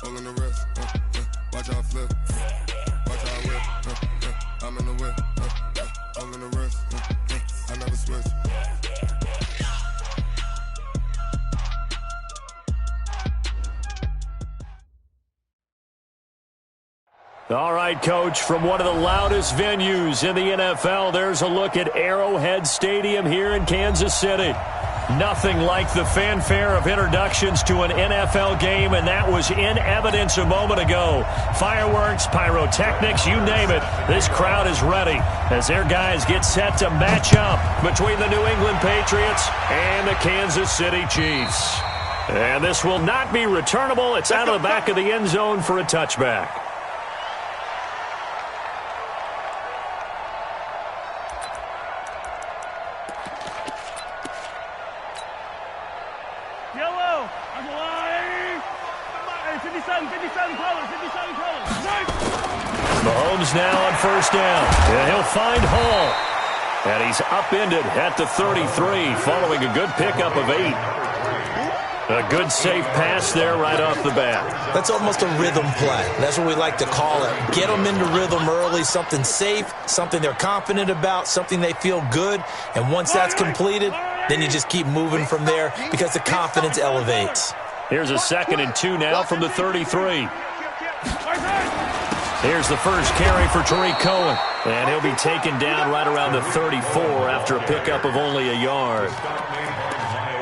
All in the wrist, watch how I flip. Watch how I whip, I'm in the whip. All in the wrist, I never switch. All right, Coach, from one of the loudest venues in the NFL, there's a look at Arrowhead Stadium here in Kansas City. Nothing like the fanfare of introductions to an NFL game, and that was in evidence a moment ago. Fireworks, pyrotechnics, you name it. This crowd is ready as their guys get set to match up between the New England Patriots and the Kansas City Chiefs. And this will not be returnable. It's out of the back of the end zone for a touchback. Mahomes now on first down, and he'll find Hall. And he's upended at the 33 following a good pickup of 8. A good safe pass there right off the bat. That's almost a rhythm play. That's what we like to call it. Get them into rhythm early, something safe, something they're confident about, something they feel good. And once that's completed, then you just keep moving from there because the confidence elevates. Here's a 2nd and 2 now from the 33. Here's the first carry for Tariq Cohen. And he'll be taken down right around the 34 after a pickup of only a yard.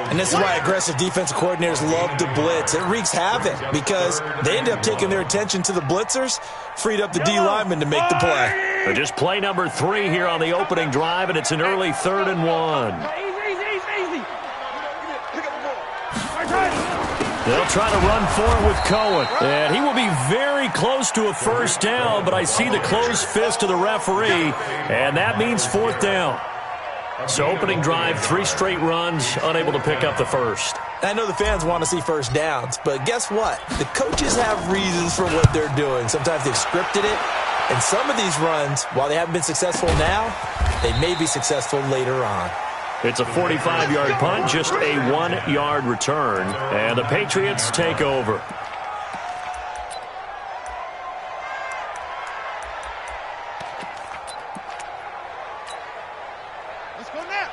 And this is why aggressive defensive coordinators love to blitz. It wreaks havoc because they end up taking their attention to the blitzers, freed up the D lineman to make the play. But just play number 3 here on the opening drive, and it's an early 3rd and 1. They'll try to run for it with Cohen. And he will be very close to a first down, but I see the closed fist of the referee, and that means 4th down. So opening drive, 3 straight runs, unable to pick up the first. I know the fans want to see first downs, but guess what? The coaches have reasons for what they're doing. Sometimes they've scripted it, and some of these runs, while they haven't been successful now, they may be successful later on. It's a 45-yard punt, just a 1-yard return, and the Patriots take over. Let's go now.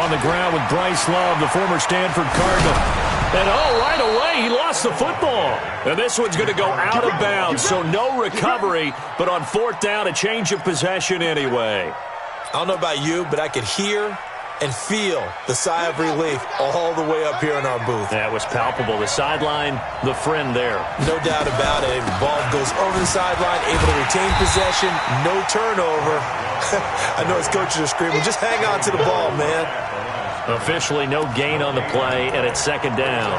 On the ground with Bryce Love, the former Stanford Cardinal. And, right away, he lost the football. And this one's going to go out of bounds, so no recovery. But on 4th down, a change of possession anyway. I don't know about you, but I could hear and feel the sigh of relief all the way up here in our booth. That was palpable. The sideline, the friend there. No doubt about it. Ball goes over the sideline, able to retain possession, no turnover. I know his coaches are screaming, just hang on to the ball, man. Officially no gain on the play, and it's 2nd down.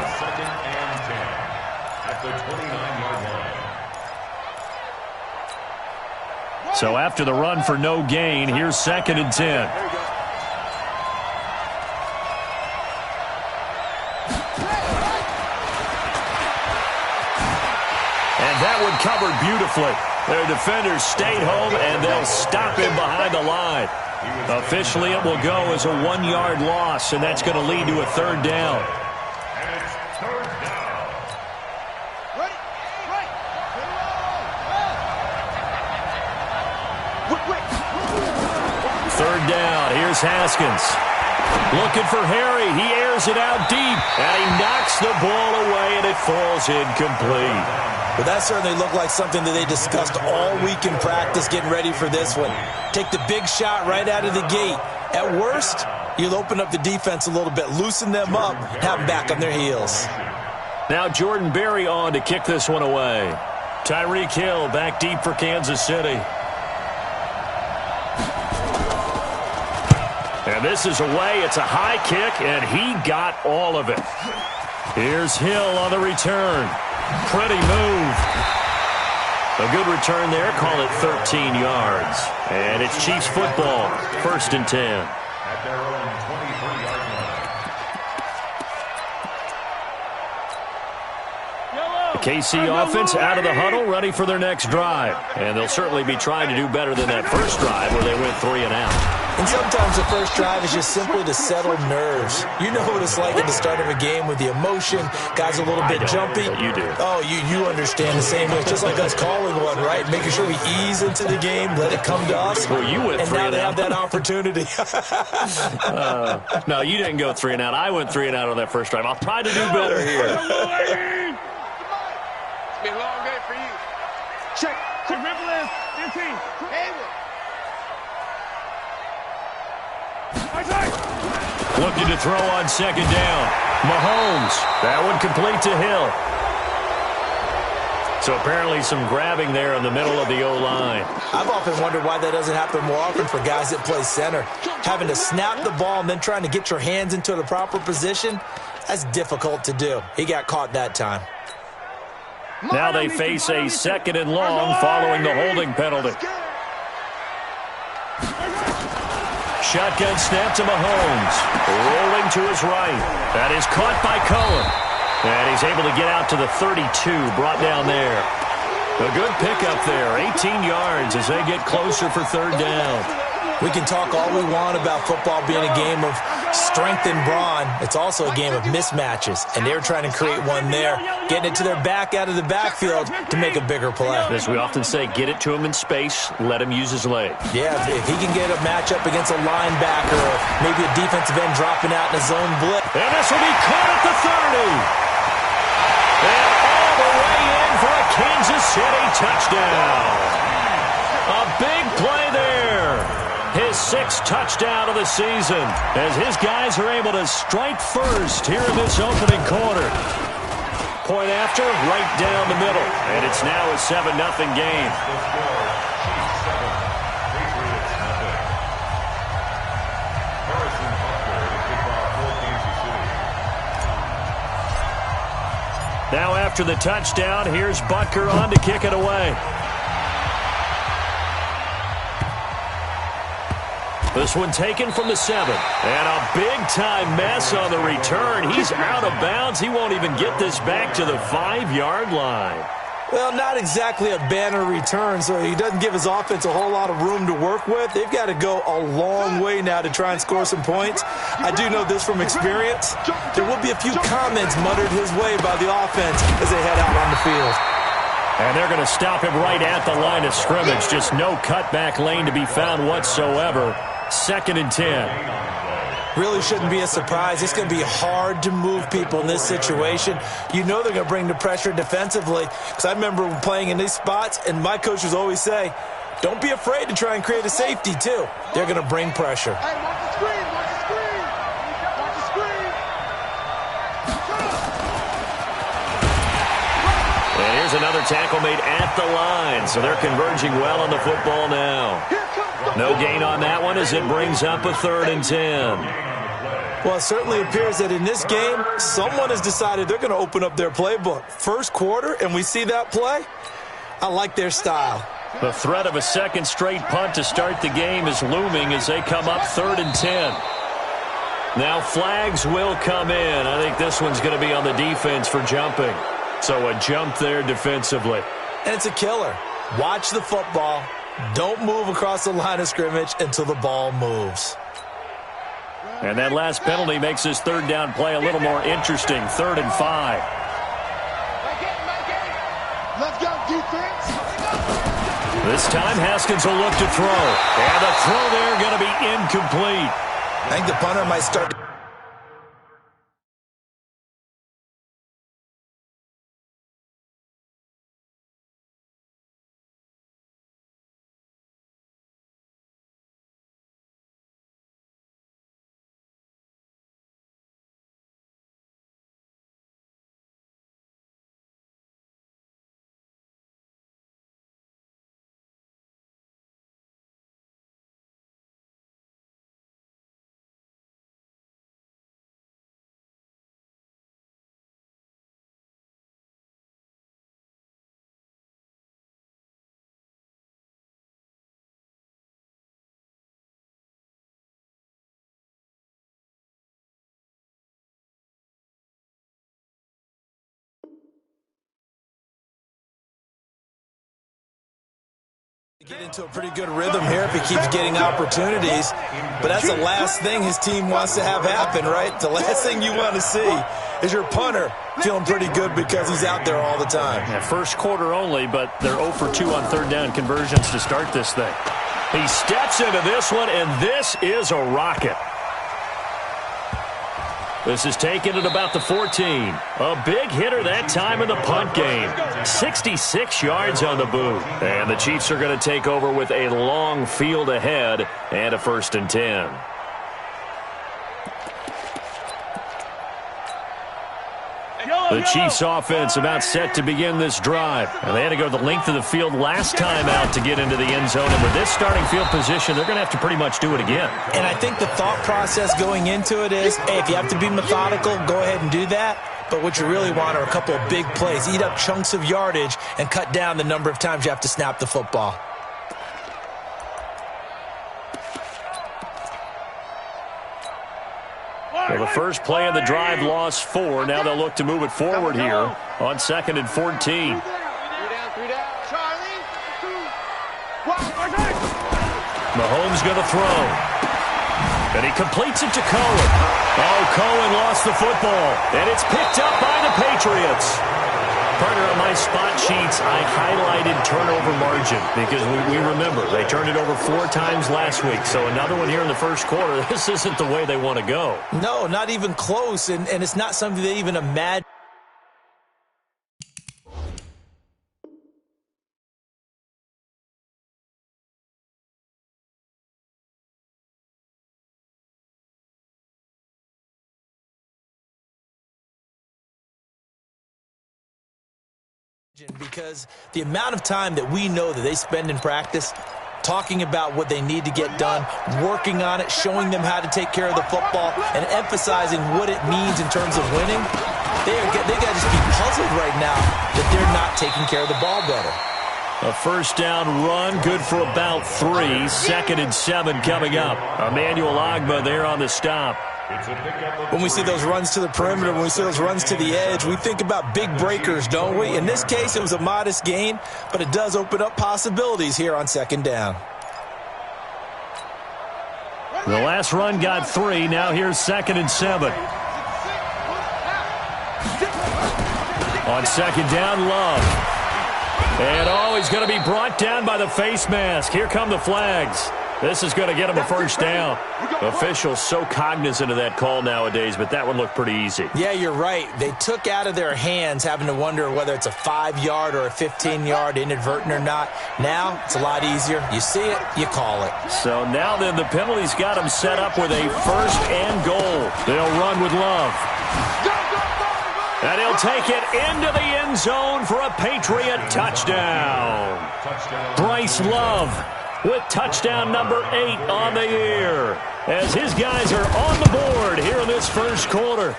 So after the run for no gain, here's 2nd and 10. And that one covered beautifully. Their defenders stayed home, and they'll stop him behind the line. Officially, it will go as a 1-yard loss, and that's going to lead to a 3rd down. Third down. Here's Haskins. Looking for Harry. He airs it out deep, and he knocks the ball away, and it falls incomplete. Well, that certainly looked like something that they discussed all week in practice getting ready for this one. Take the big shot right out of the gate. At worst, you'll open up the defense a little bit, loosen them up, have them back on their heels. Now Jordan Berry on to kick this one away. Tyreek Hill back deep for Kansas City. And this is away. It's a high kick, and he got all of it. Here's Hill on the return. Pretty move. A good return there. Call it 13 yards. And it's Chiefs football. 1st and 10. At their own 23-yard line. KC offense out of the huddle, ready for their next drive. And they'll certainly be trying to do better than that first drive where they went 3 and out. And sometimes the first drive is just simply to settle nerves. You know what it's like at the start of a game with the emotion. Guys a little bit jumpy. You do. Oh, you understand the same way. It's just like us calling one, right? Making sure we ease into the game, let it come to us. Well, you went 3 and out. And now they have that opportunity. No, you didn't go 3 and out. I went 3 and out on that first drive. I'll try to do better here. It's been a long day for you. Check. Ripple is 15. Looking to throw on second down. Mahomes. That one complete to Hill. So apparently some grabbing there in the middle of the O-line. I've often wondered why that doesn't happen more often for guys that play center. Having to snap the ball and then trying to get your hands into the proper position, that's difficult to do. He got caught that time. Now they face a 2nd and long following the holding penalty. Shotgun snap to Mahomes. Rolling to his right. That is caught by Cohen. And he's able to get out to the 32, brought down there. A good pickup there, 18 yards as they get closer for 3rd down. We can talk all we want about football being a game of strength and brawn. It's also a game of mismatches, and they're trying to create one there, getting it to their back out of the backfield to make a bigger play. As we often say, get it to him in space, let him use his leg. Yeah, if he can get a matchup against a linebacker or maybe a defensive end dropping out in a zone blitz. And this will be caught at the 30. And all the way in for a Kansas City touchdown. A big play there. His 6th touchdown of the season as his guys are able to strike first here in this opening quarter. Point after, right down the middle. And it's now a 7-0 game. Now after the touchdown, here's Butker on to kick it away. This one taken from the 7. And a big-time mess on the return. He's out of bounds. He won't even get this back to the 5-yard line. Well, not exactly a banner return, so he doesn't give his offense a whole lot of room to work with. They've got to go a long way now to try and score some points. I do know this from experience. There will be a few comments muttered his way by the offense as they head out on the field. And they're going to stop him right at the line of scrimmage. Just no cutback lane to be found whatsoever. 2nd and 10. Really shouldn't be a surprise. It's going to be hard to move people in this situation. You know they're going to bring the pressure defensively. Because I remember playing in these spots, and my coaches always say, don't be afraid to try and create a safety, too. They're going to bring pressure. Hey, watch the screen, watch the screen. Watch the screen. And here's another tackle made at the line. So they're converging well on the football now. No gain on that one as it brings up a 3rd and 10. Well, it certainly appears that in this game, someone has decided they're going to open up their playbook. First quarter, and we see that play. I like their style. The threat of a 2nd straight punt to start the game is looming as they come up 3rd and 10. Now flags will come in. I think this one's going to be on the defense for jumping. So a jump there defensively. And it's a killer. Watch the football. Don't move across the line of scrimmage until the ball moves. And that last penalty makes this 3rd down play a little more interesting. 3rd and 5. Let's go, defense. This time Haskins will look to throw. And the throw there going to be incomplete. I think the punter might start Get into a pretty good rhythm here if he keeps getting opportunities. But that's the last thing his team wants to have happen, right? The last thing you want to see is your punter feeling pretty good because he's out there all the time. Yeah, first quarter only, but they're 0 for 2 on third down conversions to start this thing. He steps into this one, and this is a rocket. This is taken at about the 14. A big hitter that time in the punt game. 66 yards on the boot. And the Chiefs are going to take over with a long field ahead and a 1st and 10. The Chiefs offense about set to begin this drive. And they had to go the length of the field last time out to get into the end zone. And with this starting field position, they're going to have to pretty much do it again. And I think the thought process going into it is, hey, if you have to be methodical, go ahead and do that. But what you really want are a couple of big plays. Eat up chunks of yardage and cut down the number of times you have to snap the football. Well, the first play of the drive lost 4. Now they'll look to move it forward here on 2nd and 14. 3 down. Charlie. Mahomes going to throw. And he completes it to Cohen. Oh, Cohen lost the football. And it's picked up by the Patriots. Partner, on my spot sheets, I highlighted turnover margin because we remember they turned it over 4 times last week. So another one here in the first quarter. This isn't the way they want to go. No, not even close. And it's not something they even imagine. Because the amount of time that we know that they spend in practice talking about what they need to get done, working on it, showing them how to take care of the football, and emphasizing what it means in terms of winning, they got to just be puzzled right now that they're not taking care of the ball better. A first down run, good for about 3. 2nd and 7 coming up. Emmanuel Ogbah there on the stop. When we see those runs to the perimeter, when we see those runs to the edge, we think about big breakers, don't we? In this case, it was a modest gain, but it does open up possibilities here on 2nd down. The last run got 3. Now here's 2nd and 7. On 2nd down, Love. And he's going to be brought down by the face mask. Here come the flags. This is going to get him a first down. Officials so cognizant of that call nowadays, but that one looked pretty easy. Yeah, you're right. They took out of their hands having to wonder whether it's a 5-yard or a 15-yard inadvertent or not. Now it's a lot easier. You see it, you call it. So now then the penalty's got him set up with a 1st and goal. They'll run with Love. And he'll take it into the end zone for a Patriot touchdown. Bryce Love with touchdown number 8 on the year, as his guys are on the board here in this first quarter.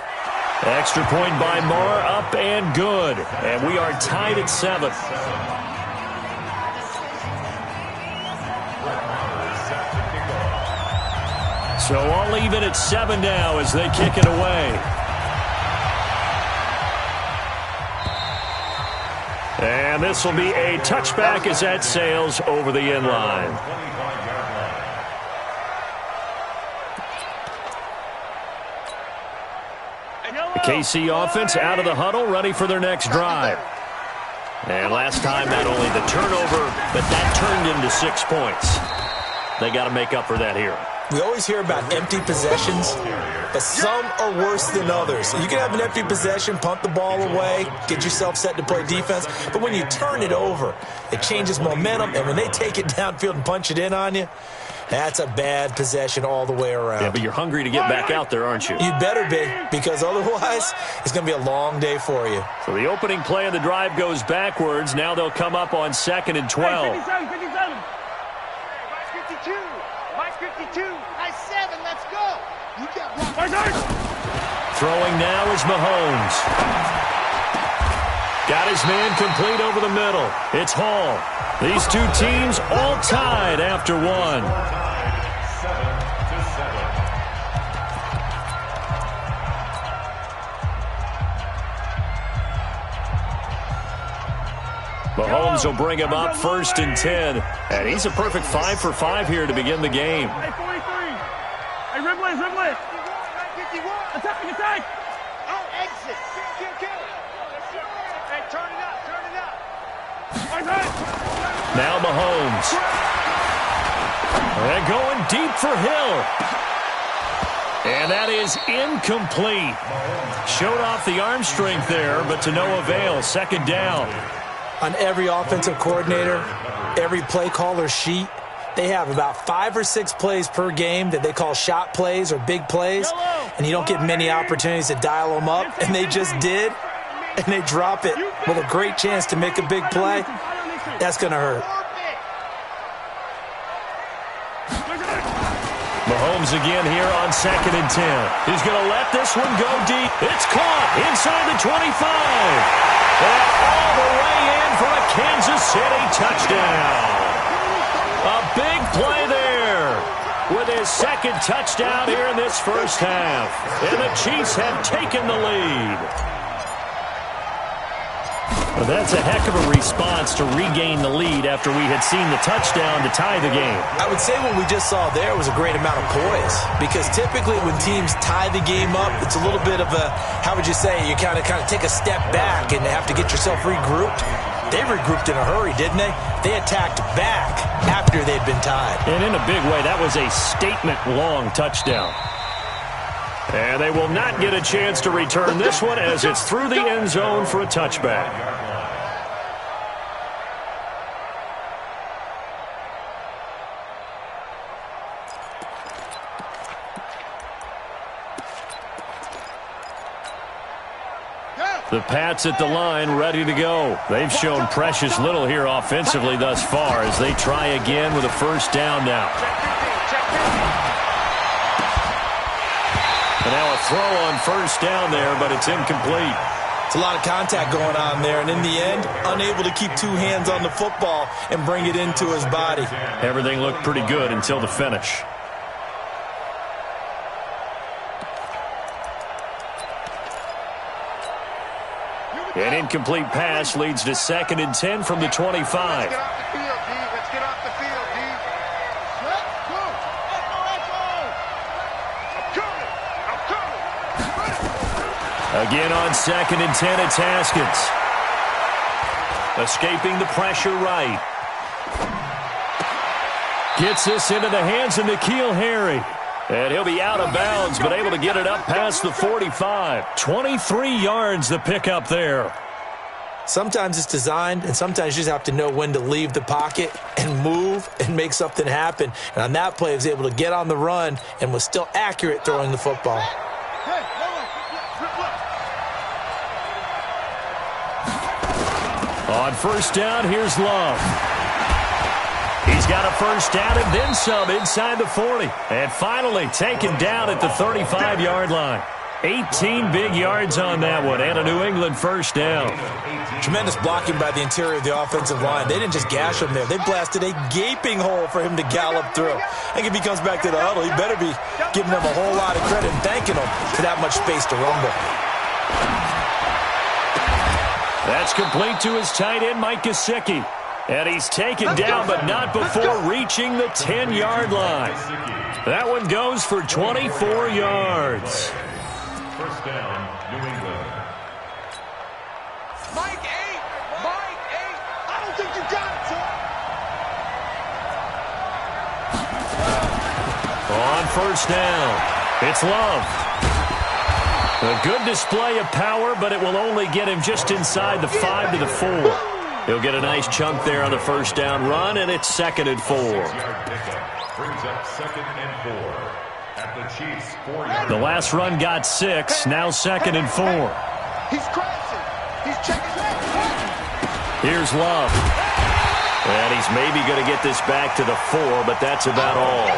Extra point by Marr, up and good. And we are tied at 7. So all even at 7 now as they kick it away. And this will be a touchback as that sails over the end line. The KC offense out of the huddle, ready for their next drive. And last time, not only the turnover, but that turned into 6 points. They got to make up for that here. We always hear about empty possessions, but some are worse than others. You can have an empty possession, punt the ball away, get yourself set to play defense, but when you turn it over, it changes momentum, and when they take it downfield and punch it in on you, that's a bad possession all the way around. Yeah, but you're hungry to get back out there, aren't you? You better be, because otherwise it's going to be a long day for you. So the opening play of the drive goes backwards. Now they'll come up on 2nd and 12. 57. 52. Mike 52. Nice 7. Let's go. You got one. Throwing now is Mahomes. Got his man complete over the middle. It's Hall. These two teams all tied after 1. Mahomes will bring him up 1st and 10. And he's a perfect 5 for 5 here to begin the game. Hey, 43. Hey, Ribley. Attack. Oh, exit. Kill. Hey, turn it up. Now Mahomes. And going deep for Hill. And that is incomplete. Showed off the arm strength there, but to no avail. 2nd down. On every offensive coordinator, every play caller sheet, they have about 5 or 6 plays per game that they call shot plays or big plays, and you don't get many opportunities to dial them up, and they just did, and they drop it with a great chance to make a big play. That's going to hurt. Mahomes again here on 2nd and 10. He's going to let this one go deep. It's caught inside the 25. And all the way in for a Kansas City touchdown. A big play there with his 2nd touchdown here in this first half. And the Chiefs have taken the lead. Well, that's a heck of a response to regain the lead after we had seen the touchdown to tie the game. I would say what we just saw there was a great amount of poise, because typically when teams tie the game up, it's a little bit of a, how would you say, you kind of take a step back and have to get yourself regrouped. They regrouped in a hurry, didn't they? They attacked back after they'd been tied. And in a big way, that was a statement-long touchdown. And they will not get a chance to return this one as it's through the end zone for a touchback. The Pats at the line, ready to go. They've shown precious little here offensively thus far as they try again with a 1st down now. And now a throw on 1st down there, but it's incomplete. It's a lot of contact going on there, and in the end, unable to keep 2 hands on the football and bring it into his body. Everything looked pretty good until the finish. An incomplete pass leads to 2nd and 10 from the 25. Let's get off the field, D. Let's get off the field, D. Let's go. I'm coming. Again on 2nd and 10, it's Haskins. Escaping the pressure right. Gets this into the hands of N'Keal Harry. And he'll be out of bounds, but able to get it up past the 45. 23 yards the pickup there. Sometimes it's designed, and sometimes you just have to know when to leave the pocket and move and make something happen. And on that play, he was able to get on the run and was still accurate throwing the football. On 1st down, here's Love. He's got a 1st down and then some inside the 40. And finally taken down at the 35-yard line. 18 big yards on that one and a New England 1st down. Tremendous blocking by the interior of the offensive line. They didn't just gash him there. They blasted a gaping hole for him to gallop through. I think if he comes back to the huddle, he better be giving them a whole lot of credit and thanking them for that much space to rumble. That's complete to his tight end, Mike Gesicki. And he's taken down, but not before reaching the 10-yard line. That one goes for 24 yards. 1st down, New England. Mike 8. I don't think you got it, son. On 1st down, it's Love. A good display of power, but it will only get him just inside the 5 to the 4. He'll get a nice chunk there on the 1st down run, and it's 2nd and 4. Brings up 2nd and 4 at the Chiefs' 4-yard. The last run got 6, now 2nd and 4. He's crashing. He's checking. Here's Love. And he's maybe going to get this back to the 4, but that's about all.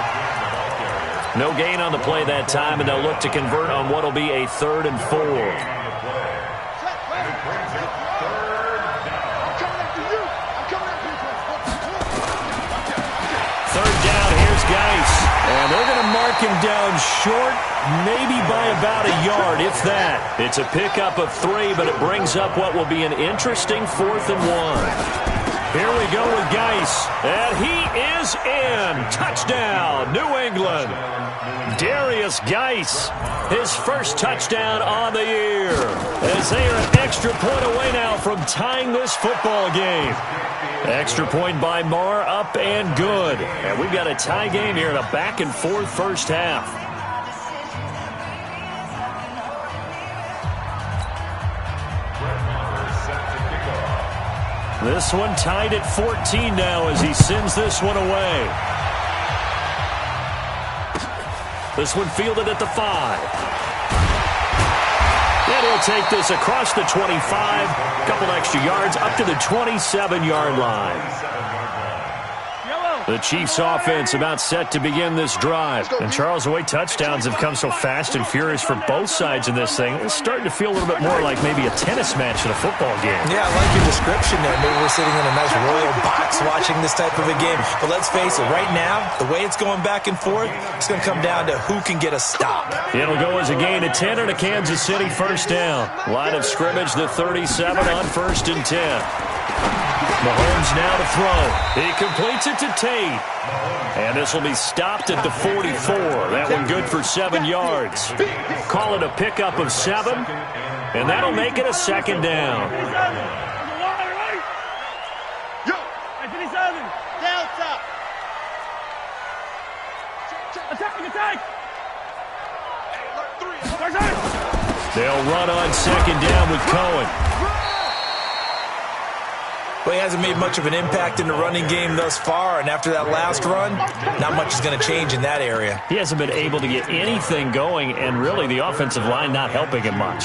No gain on the play that time, and they'll look to convert on what will be a 3rd and 4. And they're going to mark him down short, maybe by about a yard, if that. It's a pickup of 3, but it brings up what will be an interesting 4th and 1. Here we go with Geis. And he is in. Touchdown, New England. Darius Geis, his first touchdown on the year. As they are an extra point away now from tying this football game. Extra point by Marr, up and good. And we've got a tie game here in a back-and-forth first half. This one tied at 14 now as he sends this one away. This one fielded at the 5. And he'll take this across the 25. A couple extra yards up to the 27-yard line. The Chiefs offense about set to begin this drive. And Charles, the way touchdowns have come so fast and furious for both sides in this thing, it's starting to feel a little bit more like maybe a tennis match in a football game. Yeah, I like your description there. Maybe we're sitting in a nice royal box watching this type of a game. But let's face it, right now, the way it's going back and forth, it's going to come down to who can get a stop. It'll go as a gain of 10 and a Kansas City first down. Line of scrimmage, the 37 on 1st and 10. Mahomes now to throw. He completes it to Tate. And this will be stopped at the 44. That one good for 7 yards. Call it a pickup of 7. And that'll make it a second down. They'll run on second down with Cohen. Well, he hasn't made much of an impact in the running game thus far, and after that last run, not much is going to change in that area. He hasn't been able to get anything going, and really the offensive line not helping him much.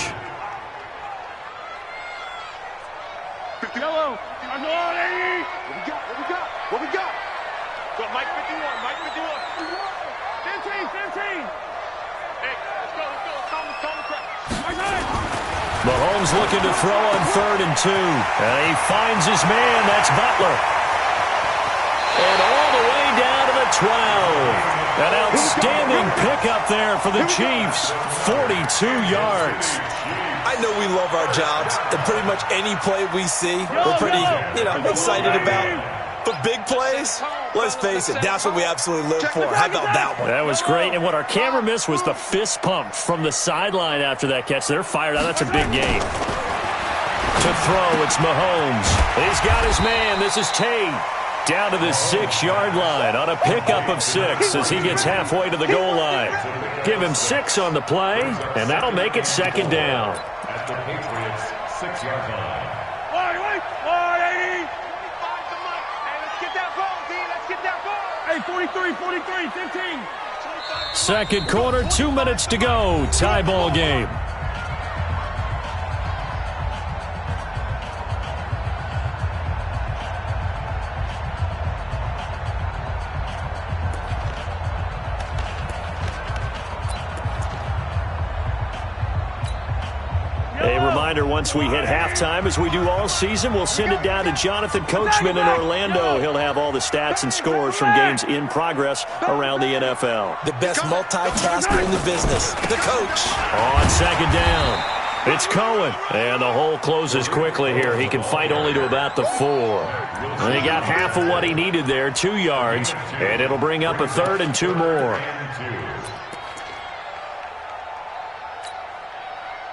Yellow. What we got? Got Mike 51, Mike 51. 15. Hey, let's go. Calm the crowd. Mahomes looking to throw on 3rd and 2. And he finds his man. That's Butler. And all the way down to the 12. An outstanding pickup there for the Chiefs. 42 yards. I know we love our jobs, and pretty much any play we see, we're pretty, excited about. But big plays, let's face it, that's what we absolutely live for. How about that one? That was great. And what our camera missed was the fist pump from the sideline after that catch. They're fired out. That's a big gain. To throw, it's Mahomes. He's got his man. This is Tate. Down to the 6-yard line on a pickup of 6 as he gets halfway to the goal line. Give him 6 on the play, and that'll make it second down. At the Patriots' 6-yard line. 43, 15. Second quarter, 2 minutes to go. Tie ball game. Once we hit halftime, as we do all season, we'll send it down to Jonathan Coachman in Orlando. He'll have all the stats and scores from games in progress around the NFL. The best multitasker in the business, the coach. On second down, it's Cohen. And the hole closes quickly here. He can fight only to about the 4. And he got half of what he needed there, 2 yards. And it'll bring up a 3rd and 2 more.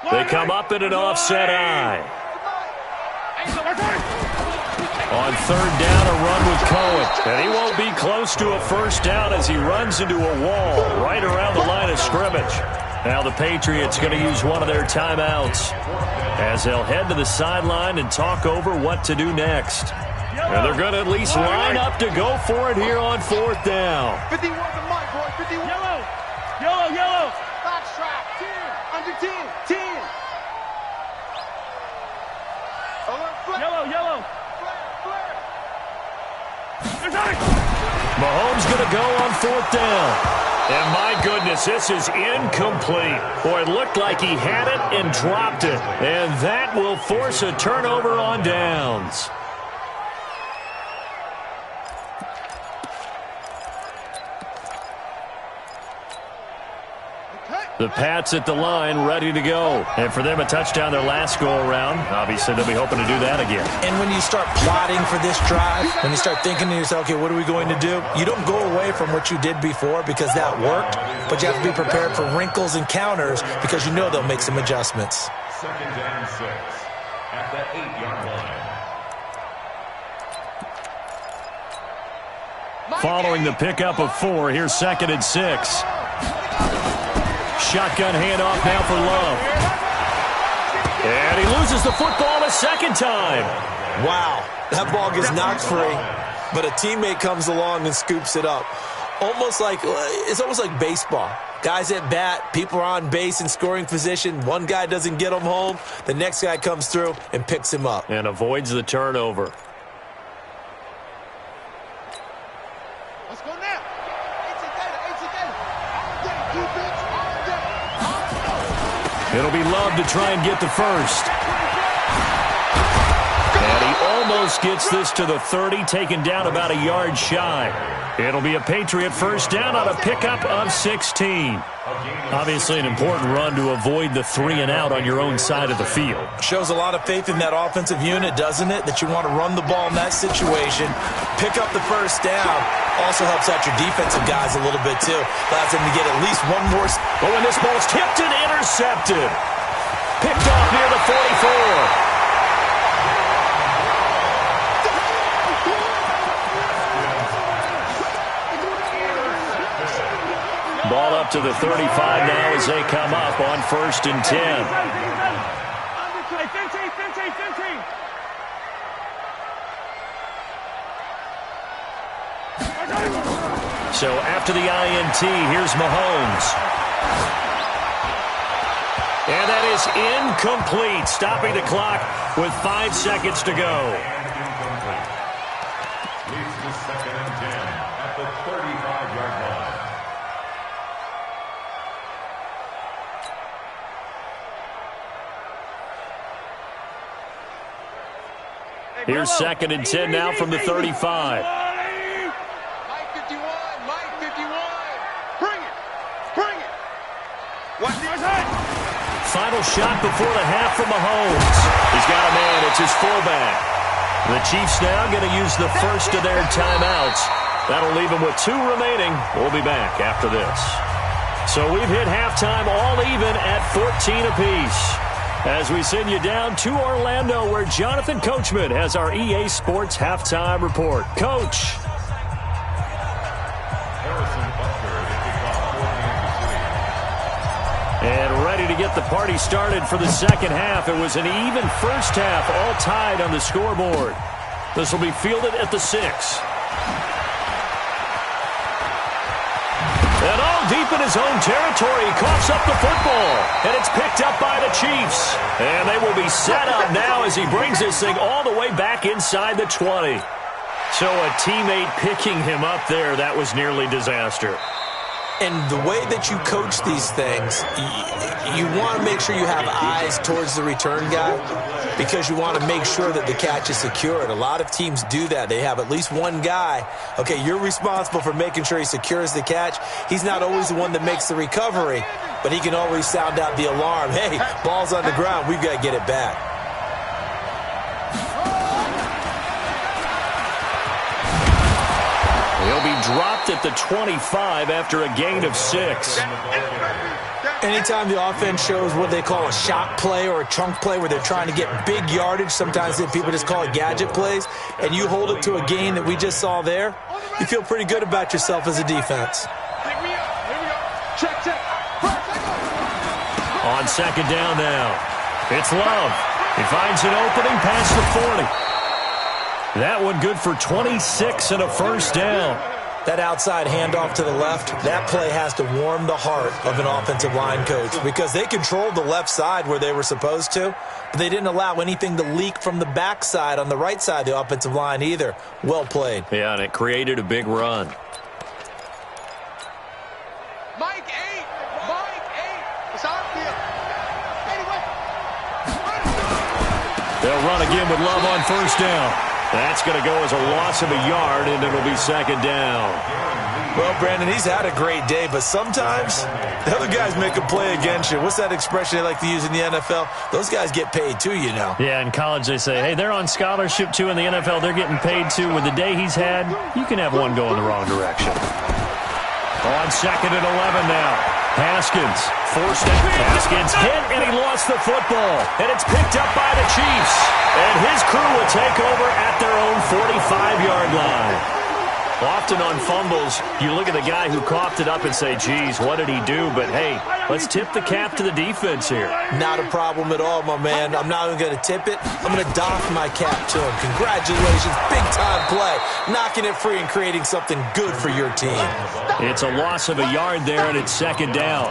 They come up in an offset eye. On 3rd down, a run with Cohen. And he won't be close to a first down as he runs into a wall right around the line of scrimmage. Now the Patriots going to use one of their timeouts as they'll head to the sideline and talk over what to do next. And they're going to at least line up to go for it here on 4th down. 51 to Mike, boy. 51. Yellow. Box trap. 10. Under 10. 10. Yellow. Mahomes going to go on 4th down. And my goodness, this is incomplete. Boy, it looked like he had it and dropped it. And that will force a turnover on downs. Okay. The Pats at the line, ready to go. And for them, a touchdown their last go-around. Obviously, they'll be hoping to do that again. And when you start plotting for this drive, when you start thinking to yourself, okay, what are we going to do? You don't go away from what you did before because that worked, but you have to be prepared for wrinkles and counters because you know they'll make some adjustments. 2nd and 6 at the 8-yard line. Following the pickup of 4, here's 2nd and 6. Shotgun handoff now for Love. And he loses the football a second time. Wow, that ball gets knocked free, but a teammate comes along and scoops it up. It's almost like baseball. Guys at bat, people are on base in scoring position. One guy doesn't get him home. The next guy comes through and picks him up. And avoids the turnover. Let's go now. It'll be Love to try and get the first. And he almost gets this to the 30, taken down about a yard shy. It'll be a Patriot first down on a pickup of 16. Obviously an important run to avoid the 3-and-out on your own side of the field. Shows a lot of faith in that offensive unit, doesn't it? That you want to run the ball in that situation. Pick up the first down. Also helps out your defensive guys a little bit, too. Allows them to get at least one more. Oh, and this ball's tipped and intercepted. Picked off near the 44. Ball up to the 35 now as they come up on 1st and 10. So after the INT, here's Mahomes. And that is incomplete, stopping the clock with 5 seconds to go. Leads to 2nd and 10 at the 35-yard line. Here's 2nd and 10 now from the 35. Mike 51, Mike 51. Bring it. Bring it. Watch this. Final shot before the half from Mahomes. He's got a man. It's his fullback. The Chiefs now going to use the first of their timeouts. That'll leave them with 2 remaining. We'll be back after this. So we've hit halftime all even at 14 apiece. As we send you down to Orlando, where Jonathan Coachman has our EA Sports halftime report. Coach. Harrison Butker to kick off for Kansas City. And ready to get the party started for the second half. It was an even first half, all tied on the scoreboard. This will be fielded at the 6. And all deep in his own territory, he coughs up the football. And it's picked up by the Chiefs. And they will be set up now as he brings this thing all the way back inside the 20. So a teammate picking him up there, that was nearly disaster. And the way that you coach these things, you want to make sure you have eyes towards the return guy because you want to make sure that the catch is secured. A lot of teams do that. They have at least one guy. Okay, you're responsible for making sure he secures the catch. He's not always the one that makes the recovery, but he can always sound out the alarm. Hey, ball's on the ground. We've got to get it back. He'll be dropped at the 25 after a gain of 6. Anytime the offense shows what they call a shot play or a chunk play where they're trying to get big yardage, sometimes people just call it gadget plays, and you hold it to a gain that we just saw there, you feel pretty good about yourself as a defense. Here we go. Check, check. On second down now, it's Love. He finds an opening past the 40. That one good for 26 and a first down. That outside handoff to the left, that play has to warm the heart of an offensive line coach because they controlled the left side where they were supposed to, but they didn't allow anything to leak from the backside on the right side of the offensive line either. Well played. Yeah, and it created a big run. Mike 8. Mike 8. It's our field. Anyway. They'll run again with Love on first down. That's going to go as a loss of a yard, and it'll be second down. Well, Brandon, he's had a great day, but sometimes the other guys make a play against you. What's that expression they like to use in the NFL? Those guys get paid too, you know. Yeah, in college they say, hey, they're on scholarship too. In the NFL, they're getting paid too. With the day he's had, you can have one go in the wrong direction. On second and 11 now. Haskins forced it. Haskins hit, and he lost the football. And it's picked up by the Chiefs. And his crew will take over at their own 45-yard line. Often on fumbles, you look at the guy who coughed it up and say, geez, what did he do? But, hey, let's tip the cap to the defense here. Not a problem at all, my man. I'm not even going to tip it. I'm going to doff my cap to him. Congratulations. Big-time play. Knocking it free and creating something good for your team. It's a loss of a yard there, and it's second down.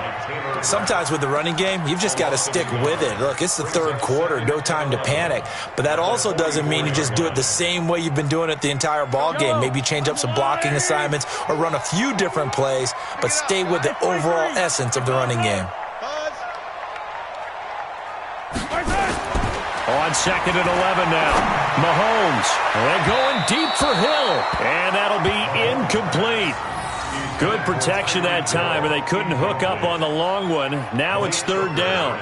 Sometimes with the running game, you've just got to stick with it. Look, it's the third quarter. No time to panic. But that also doesn't mean you just do it the same way you've been doing it the entire ball game. Maybe change up some blocking assignments or run a few different plays, but stay with the overall essence of the running game. On second and 11 now, Mahomes, and going deep for Hill, and that'll be incomplete. Good protection that time, and they couldn't hook up on the long one. Now it's third down.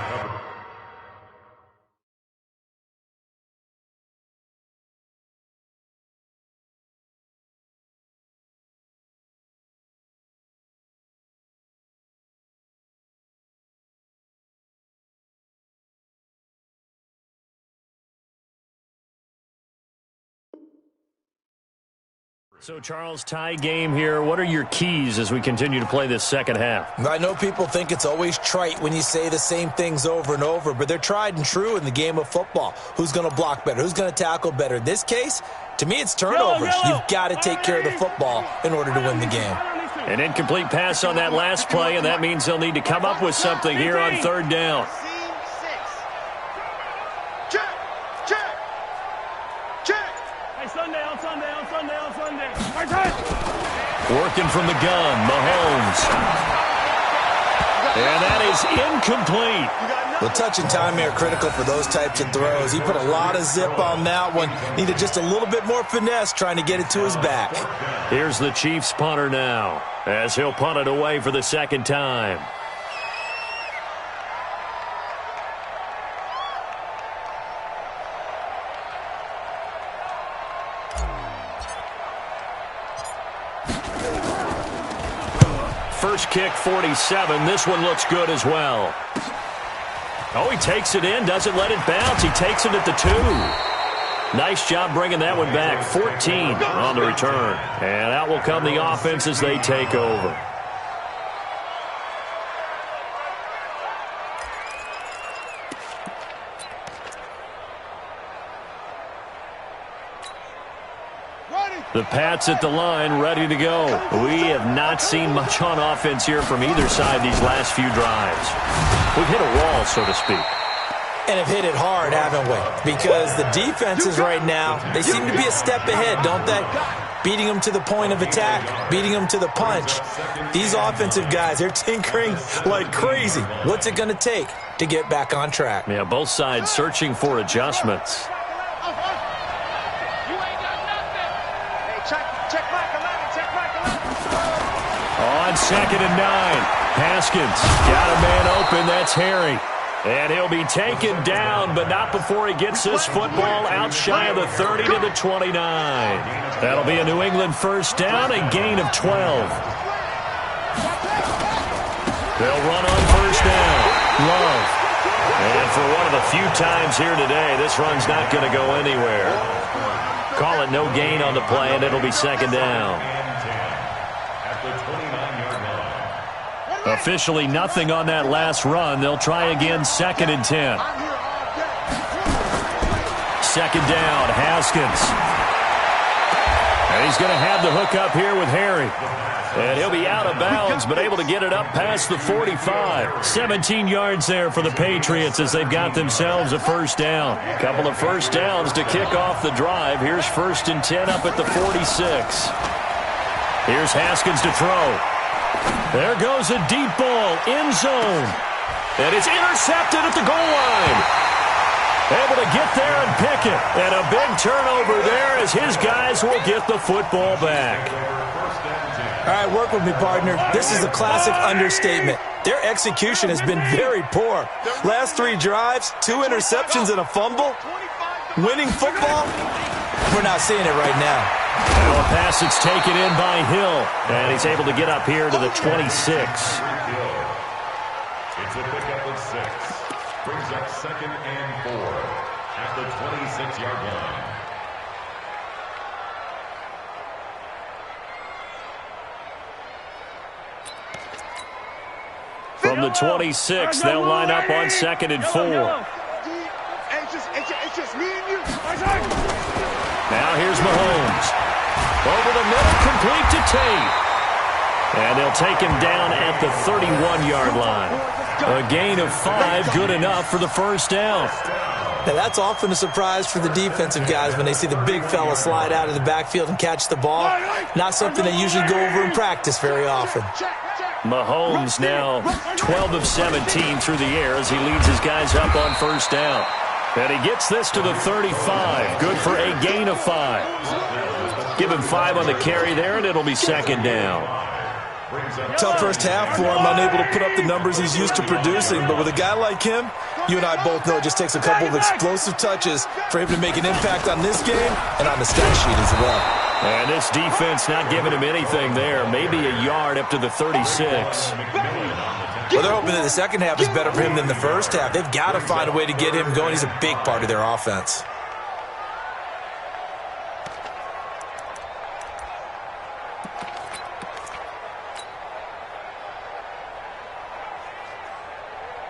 So, Charles, tie game here. What are your keys as we continue to play this second half? I know people think it's always trite when you say the same things over and over, but they're tried and true in the game of football. Who's going to block better? Who's going to tackle better? In this case, to me, it's turnovers. You've got to take care of the football in order to win the game. An incomplete pass on that last play, and that means they'll need to come up with something here on third down. Working from the gun, Mahomes. And that is incomplete. Well, touch and time are critical for those types of throws. He put a lot of zip on that one. Needed just a little bit more finesse trying to get it to his back. Here's the Chiefs punter now, as he'll punt it away for the second time. First kick, 47. This one looks good as well. Oh, he takes it in, doesn't let it bounce. He takes it at the 2. Nice job bringing that one back. 14 on the return. And out will come the offense as they take over. The Pats at the line, ready to go. We have not seen much on offense here from either side these last few drives. We've hit a wall, so to speak. And have hit it hard, haven't we? Because the defenses right now, they seem to be a step ahead, don't they? Beating them to the point of attack, beating them to the punch. These offensive guys, they're tinkering like crazy. What's it going to take to get back on track? Yeah, both sides searching for adjustments. On second and 9, Haskins got a man open. That's Harry. And he'll be taken down, but not before he gets this football out shy of the 30 to the 29. That'll be a New England first down, a gain of 12. They'll run on first down. Love. And for one of the few times here today, this run's not going to go anywhere. Call it no gain on the play, and it'll be second down. Officially nothing on that last run. They'll try again, second and 10. Second down, Haskins. And he's going to have the hook up here with Harry. And he'll be out of bounds, but able to get it up past the 45. 17 yards there for the Patriots as they've got themselves a first down. A couple of first downs to kick off the drive. Here's first and 10 up at the 46. Here's Haskins to throw. There goes a deep ball, end zone. And it's intercepted at the goal line. Able to get there and pick it. And a big turnover there as his guys will get the football back. All right, work with me, partner. This is a classic understatement. Their execution has been very poor. Last 3 drives, 2 interceptions and a fumble. Winning football? We're not seeing it right now. Well, a pass that's taken in by Hill. And he's able to get up here to the 26. It's a pickup of 6. Brings up 2nd and 4 at the 26-yard line. From the 26, they'll line up on 2nd and 4. It's just me and you. Now here's Mahomes. Over the middle, complete to Tate. And they'll take him down at the 31-yard line. A gain of 5, good enough for the first down. Now, that's often a surprise for the defensive guys when they see the big fella slide out of the backfield and catch the ball. Not something they usually go over in practice very often. Mahomes now 12 of 17 through the air as he leads his guys up on first down. And he gets this to the 35. Good for a gain of 5. Give him 5 on the carry there, and it'll be 2nd down. Tough first half for him, unable to put up the numbers he's used to producing. But with a guy like him, you and I both know it just takes a couple of explosive touches for him to make an impact on this game and on the stat sheet as well. And this defense not giving him anything there. Maybe a yard up to the 36. Well, they're hoping that the second half is better for him than the first half. They've got to find a way to get him going. He's a big part of their offense.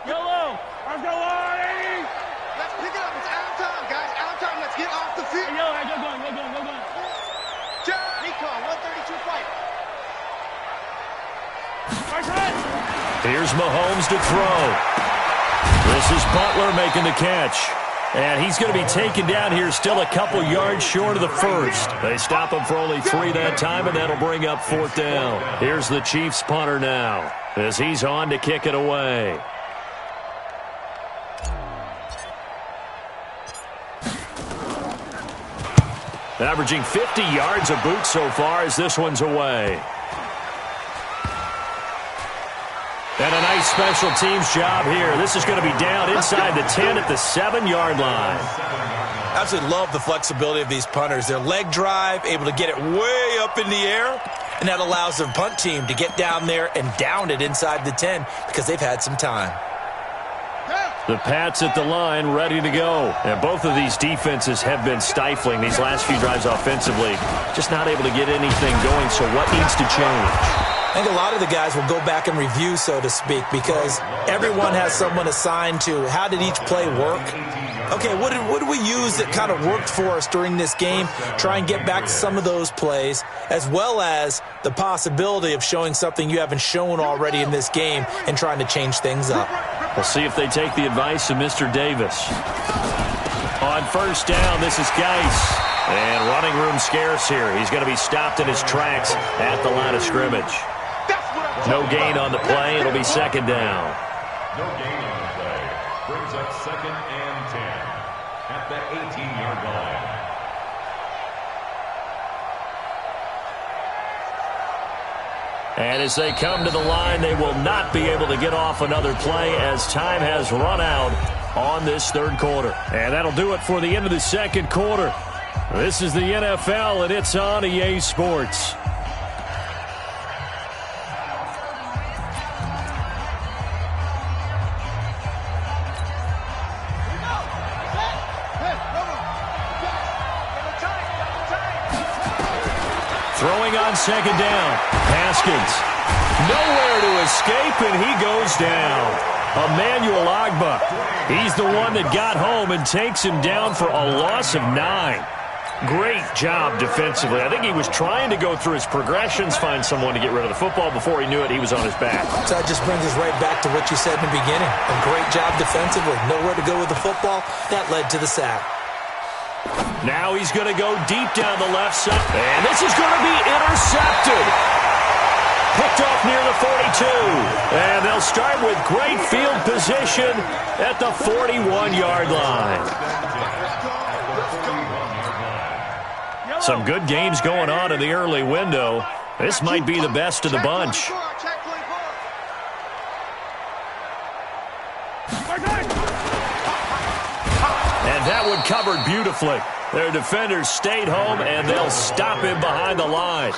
Yellow. Let's go, Artie. Let's pick it up. It's out of time, guys. Out of time. Let's get off the field. Hey, yellow, hey, go going. John Recon, 132 fight. Right side. Here's Mahomes to throw. This is Butler making the catch. And he's going to be taken down here still a couple yards short of the first. They stop him for only 3 that time, and that'll bring up 4th down. Here's the Chiefs punter now as he's on to kick it away. Averaging 50 yards a boot so far as this one's away. And a nice special teams job here. This is going to be down inside the 10 at the 7-yard line. Absolutely love the flexibility of these punters. Their leg drive, able to get it way up in the air, and that allows the punt team to get down there and down it inside the 10 because they've had some time. The Pats at the line ready to go. And both of these defenses have been stifling these last few drives offensively. Just not able to get anything going, so what needs to change? I think a lot of the guys will go back and review, so to speak, because everyone has someone assigned to how did each play work. Okay, what did we use that kind of worked for us during this game? Try and get back to some of those plays, as well as the possibility of showing something you haven't shown already in this game and trying to change things up. We'll see if they take the advice of Mr. Davis. On first down, this is Geis. And running room scarce here. He's going to be stopped in his tracks at the line of scrimmage. No gain on the play. It'll be 2nd down. No gain on the play. Brings up 2nd and 10 at the 18-yard line. And as they come to the line, they will not be able to get off another play as time has run out on this 3rd quarter. And that'll do it for the end of the 2nd quarter. This is the NFL, and it's on EA Sports. Throwing on 2nd down. Haskins. Nowhere to escape, and he goes down. Emmanuel Ogbah. He's the one that got home and takes him down for a loss of 9. Great job defensively. I think he was trying to go through his progressions, find someone to get rid of the football. Before he knew it, he was on his back. So that just brings us right back to what you said in the beginning. A great job defensively. Nowhere to go with the football. That led to the sack. Now he's going to go deep down the left side. And this is going to be intercepted. Picked off near the 42. And they'll start with great field position at the 41-yard line. Some good games going on in the early window. This might be the best of the bunch. And that one covered beautifully. Their defenders stayed home, and they'll stop him behind the line.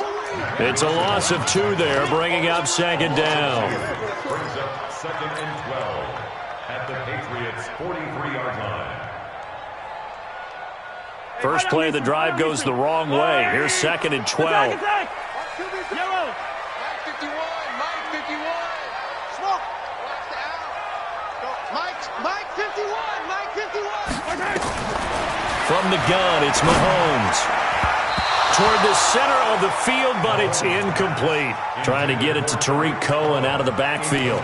It's a loss of 2 there, bringing up second down. Brings up second and 12 at the Patriots' 43-yard line. First play of the drive goes the wrong way. Here's second and 12. Yellow. Mike 51, Mike 51. Smoke. Watch the out. Mike 51, Mike 51. From the gun, it's Mahomes. Toward the center of the field, but it's incomplete. Trying to get it to Tariq Cohen out of the backfield.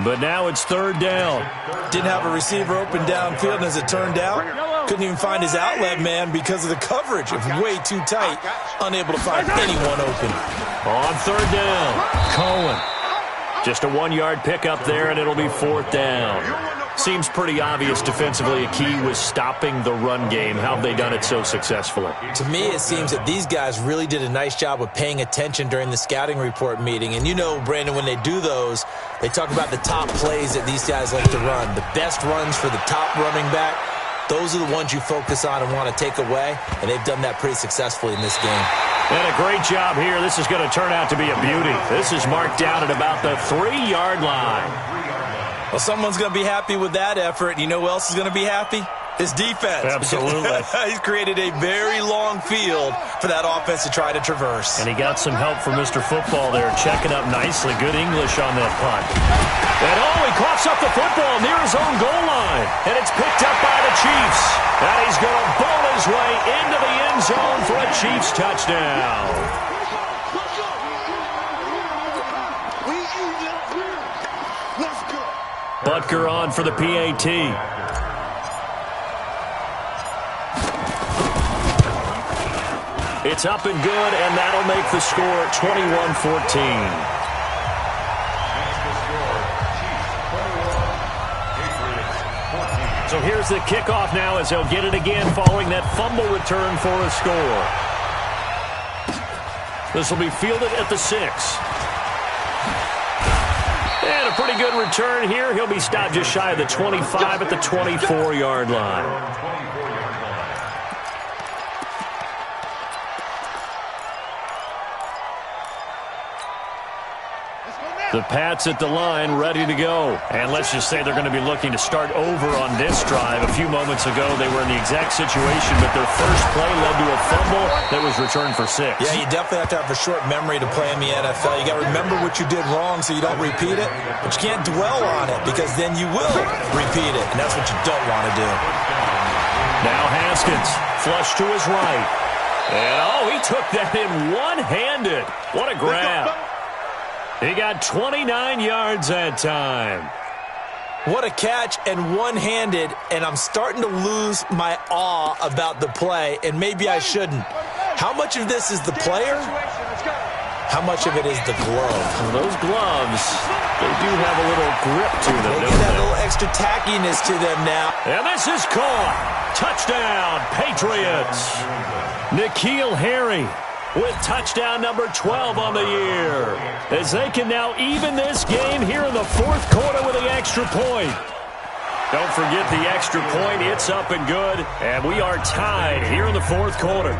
But now it's third down. Didn't have a receiver open downfield, and as it turned out, couldn't even find his outlet man because of the coverage. It was way too tight, unable to find anyone open. On third down, Cohen. Just a 1-yard pickup there, and it'll be fourth down. Seems pretty obvious defensively a key was stopping the run game. How have they done it so successfully? To me, it seems that these guys really did a nice job of paying attention during the scouting report meeting. And you know, Brandon, when they do those, they talk about the top plays that these guys like to run. The best runs for the top running back, those are the ones you focus on and want to take away. And they've done that pretty successfully in this game. And a great job here. This is going to turn out to be a beauty. This is marked down at about the 3-yard line. Well, someone's going to be happy with that effort. You know who else is going to be happy? His defense. Absolutely. He's created a very long field for that offense to try to traverse. And he got some help from Mr. Football there, checking up nicely. Good English on that punt. And he coughs up the football near his own goal line. And it's picked up by the Chiefs. And he's going to bowl his way into the end zone for a Chiefs touchdown. Butker on for the PAT. It's up and good, and that'll make the score 21-14. So here's the kickoff now as they'll get it again following that fumble return for a score. This will be fielded at the 6. And a pretty good return here. He'll be stopped just shy of the 25 at the 24-yard line. The Pats at the line, ready to go. And let's just say they're going to be looking to start over on this drive. A few moments ago, they were in the exact situation, but their first play led to a fumble that was returned for 6. Yeah, you definitely have to have a short memory to play in the NFL. You got to remember what you did wrong so you don't repeat it, but you can't dwell on it because then you will repeat it, and that's what you don't want to do. Now Haskins, flush to his right. And, he took that in one-handed. What a grab. He got 29 yards that time. What a catch and one-handed, and I'm starting to lose my awe about the play, and maybe I shouldn't. How much of this is the player? How much of it is the glove? Well, those gloves, they do have a little grip to them. They get that little extra tackiness to them now. And this is caught. Touchdown, Patriots. N'Keal Harry with touchdown number 12 on the year, as they can now even this game here in the fourth quarter with the extra point. Don't forget the extra point. It's up and good, and we are tied here in the fourth quarter.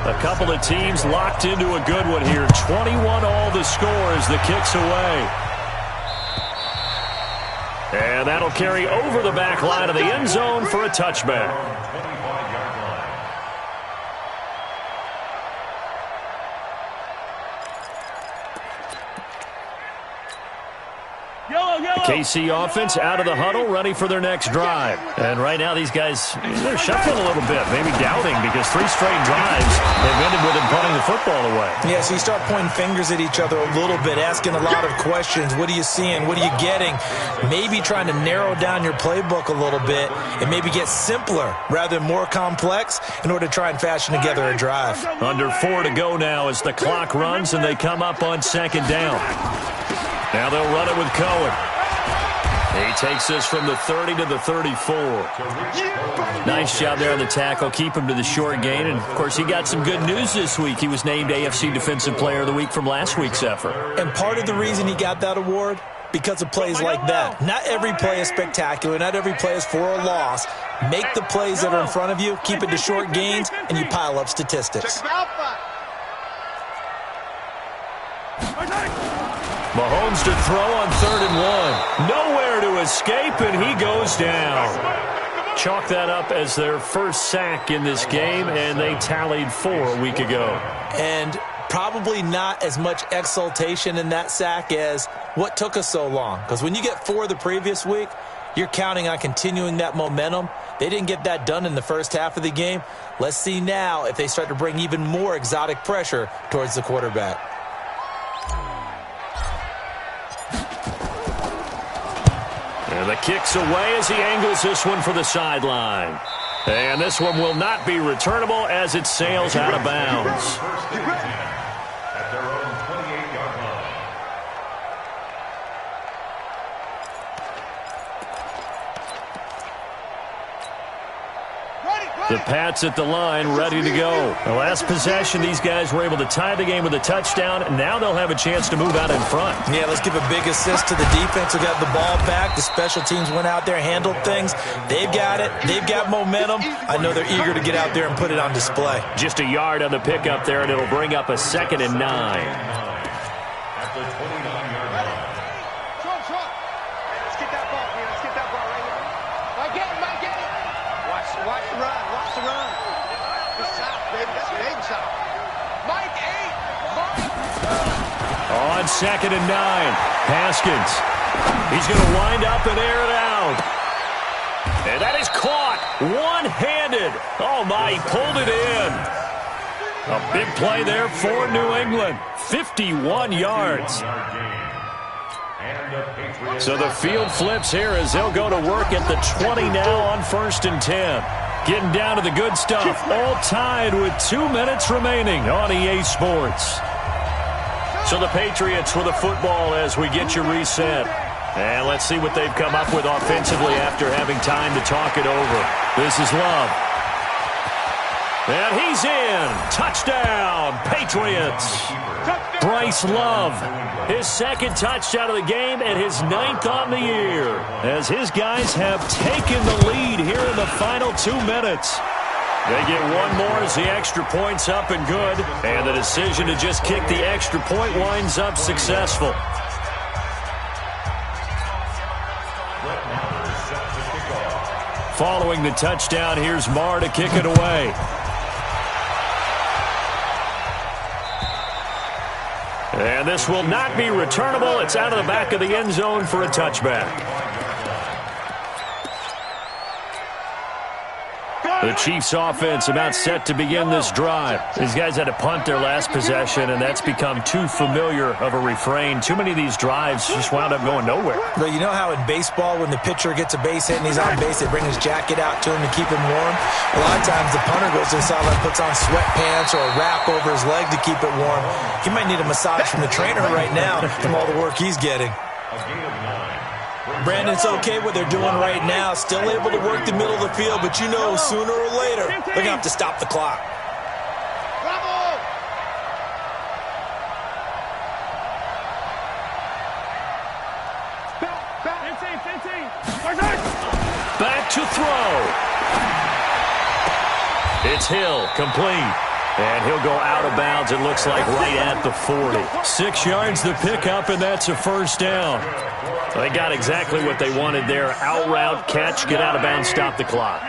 A couple of teams locked into a good one here. 21 all the score as the kick's away. And that'll carry over the back line of the end zone for a touchback. KC offense out of the huddle, ready for their next drive. And right now these guys, they're shuffling a little bit, maybe doubting, because 3 straight drives have ended with them punting the football away. Yeah, so you start pointing fingers at each other a little bit, asking a lot of questions. What are you seeing? What are you getting? Maybe trying to narrow down your playbook a little bit and maybe get simpler rather than more complex in order to try and fashion together a drive. Under 4 to go now as the clock runs and they come up on 2nd down. Now they'll run it with Cohen. He takes this from the 30 to the 34. Nice job there on the tackle. Keep him to the short gain. And, of course, he got some good news this week. He was named AFC Defensive Player of the Week from last week's effort. And part of the reason he got that award, because of plays like that. Not every play is spectacular. Not every play is for a loss. Make the plays that are in front of you, keep it to short gains, and you pile up statistics. Mahomes to throw on 3rd and 1. Nowhere to escape, and he goes down. Chalk that up as their first sack in this game, and they tallied 4 a week ago. And probably not as much exultation in that sack as what took us so long. Because when you get 4 the previous week, you're counting on continuing that momentum. They didn't get that done in the first half of the game. Let's see now if they start to bring even more exotic pressure towards the quarterback. And the kick's away as he angles this one for the sideline. And this one will not be returnable as it sails out of bounds. At their own 28-yard line. The Pats at the line, ready to go. The last possession, these guys were able to tie the game with a touchdown, and now they'll have a chance to move out in front. Yeah, let's give a big assist to the defense who got the ball back. The special teams went out there, handled things. They've got it. They've got momentum. I know they're eager to get out there and put it on display. Just a yard on the pickup there, and it'll bring up a 2nd and 9. At the 29-yard line. Let's get that ball, man. Let's get that ball right here. Mike, get it, Mike, get it. Watch the run. Watch the run. Good shot, baby. That's a big shot. Mike, 8. On 2nd and 9, Haskins. He's going to wind up and air it out. And that is caught one-handed. Oh, my, he pulled it in. A big play there for New England. 51 yards. So the field flips here as they'll go to work at the 20 now on 1st and 10. Getting down to the good stuff. All tied with 2 minutes remaining on EA Sports. So the Patriots with the football as we get you reset. And let's see what they've come up with offensively after having time to talk it over. This is Love. And he's in. Touchdown, Patriots. Bryce Love, his 2nd touchdown of the game and his 9th on the year, as his guys have taken the lead here in the final 2 minutes. They get one more as the extra point's up and good, and the decision to just kick the extra point winds up successful. Following the touchdown, here's Marr to kick it away. And this will not be returnable. It's out of the back of the end zone for a touchback. The Chiefs offense about set to begin this drive. These guys had to punt their last possession, and that's become too familiar of a refrain. Too many of these drives just wound up going nowhere. But you know how in baseball, when the pitcher gets a base hit and he's on base, they bring his jacket out to him to keep him warm? A lot of times the punter goes to the sideline, puts on sweatpants or a wrap over his leg to keep it warm. He might need a massage from the trainer right now from all the work he's getting. Brandon, it's okay what they're doing right now. Still able to work the middle of the field, but you know sooner or later they're going to have to stop the clock. Bravo! Back to throw. It's Hill, complete. And he'll go out of bounds, it looks like, right at the 40. 6 yards the pickup, and that's a first down. They got exactly what they wanted there. Out route, catch, get out of bounds, stop the clock.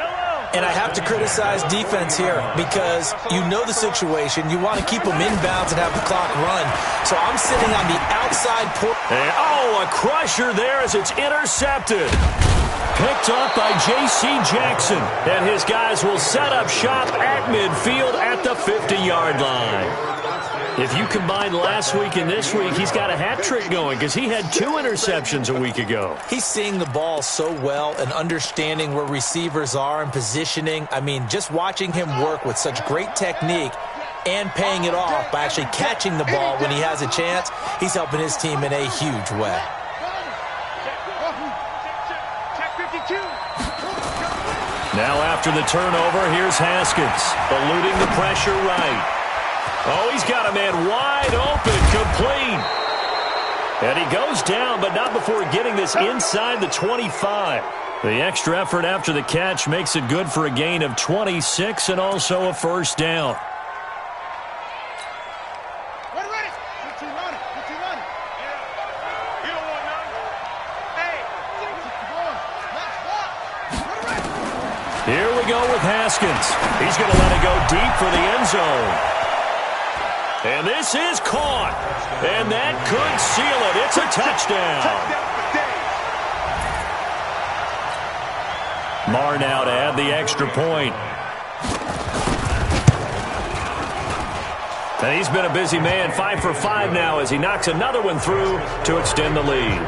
And I have to criticize defense here because you know the situation. You want to keep them inbounds and have the clock run. So I'm sitting on the outside port. Oh, a crusher there as it's intercepted. Picked off by J.C. Jackson. And his guys will set up shop at midfield at the 50-yard line. If you combine last week and this week, he's got a hat trick going because he had 2 interceptions a week ago. He's seeing the ball so well and understanding where receivers are and positioning. I mean, just watching him work with such great technique and paying it off by actually catching the ball when he has a chance, he's helping his team in a huge way. Now after the turnover, here's Haskins, eluding the pressure right. Oh, he's got a man wide open, complete. And he goes down, but not before getting this inside the 25. The extra effort after the catch makes it good for a gain of 26 and also a first down. Here we go with Haskins. He's going to let it go deep for the end zone. And this is caught. And that could seal it. It's a touchdown. Marr now to add the extra point. And he's been a busy man. 5 for 5 now as he knocks another one through to extend the lead.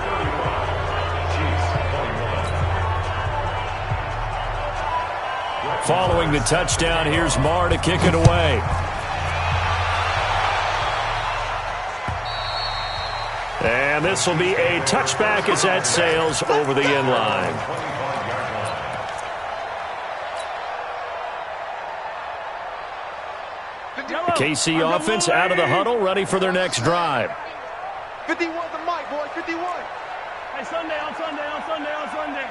Following the touchdown, here's Marr to kick it away. And this will be a touchback as that sails over the end line. The KC offense out of the huddle, ready for their next drive. 51 the mic, boy, 51. Hey, Sunday, on Sunday, on Sunday, on Sunday.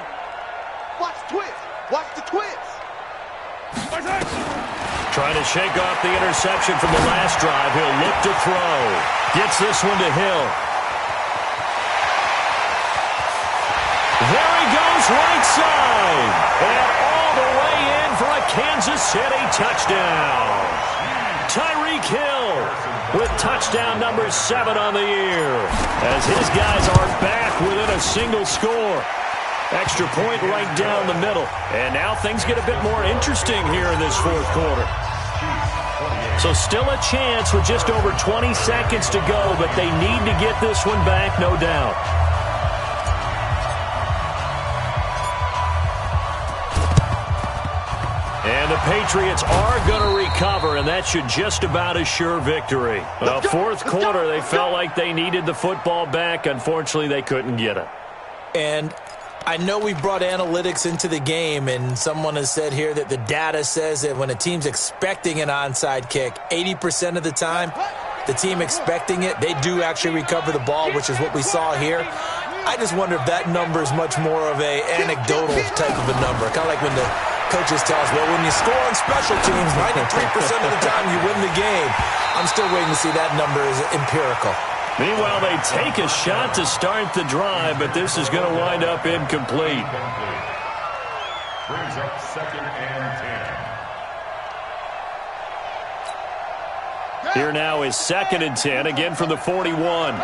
Watch twist. Watch the twist. Trying to shake off the interception from the last drive. He'll look to throw. Gets this one to Hill. There he goes, right side. And all the way in for a Kansas City touchdown. Tyreek Hill with touchdown number 7 on the year. As his guys are back within a single score. Extra point right down the middle. And now things get a bit more interesting here in this fourth quarter. So still a chance with just over 20 seconds to go, but they need to get this one back, no doubt. And the Patriots are going to recover, and that should just about assure victory. Well, fourth quarter, they felt like they needed the football back. Unfortunately, they couldn't get it. And I know we brought analytics into the game, and someone has said here that the data says that when a team's expecting an onside kick, 80% of the time, the team expecting it, they do actually recover the ball, which is what we saw here. I just wonder if that number is much more of a anecdotal type of a number. Kind of like when the coaches tell us, well, when you score on special teams, 93% of the time you win the game. I'm still waiting to see that number is empirical. Meanwhile, they take a shot to start the drive, but this is going to wind up incomplete. Brings up 2nd and 10. Here now is 2nd and 10, again from the 41.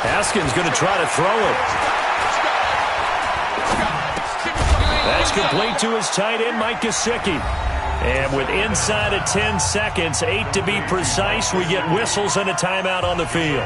Haskins going to try to throw it. That's complete to his tight end, Mike Gesicki. And with inside of 10 seconds, 8 to be precise, we get whistles and a timeout on the field.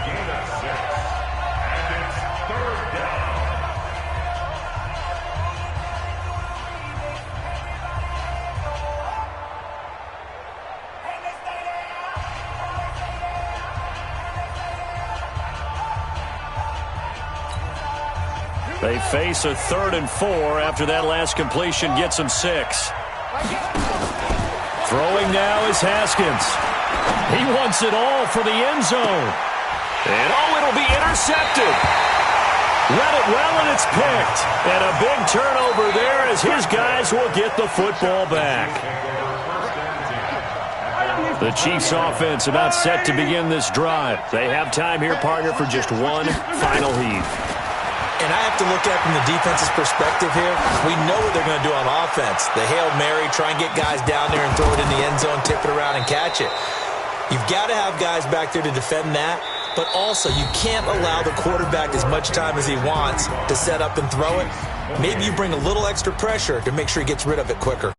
They face a 3rd and 4 after that last completion gets them 6. Throwing now is Haskins. He wants it all for the end zone. And it'll be intercepted. Read it well, and it's picked. And a big turnover there as his guys will get the football back. The Chiefs offense about set to begin this drive. They have time here, partner, for just one final heave. And I have to look at it from the defense's perspective here. We know what they're going to do on offense. The Hail Mary, try and get guys down there and throw it in the end zone, tip it around and catch it. You've got to have guys back there to defend that, but also you can't allow the quarterback as much time as he wants to set up and throw it. Maybe you bring a little extra pressure to make sure he gets rid of it quicker.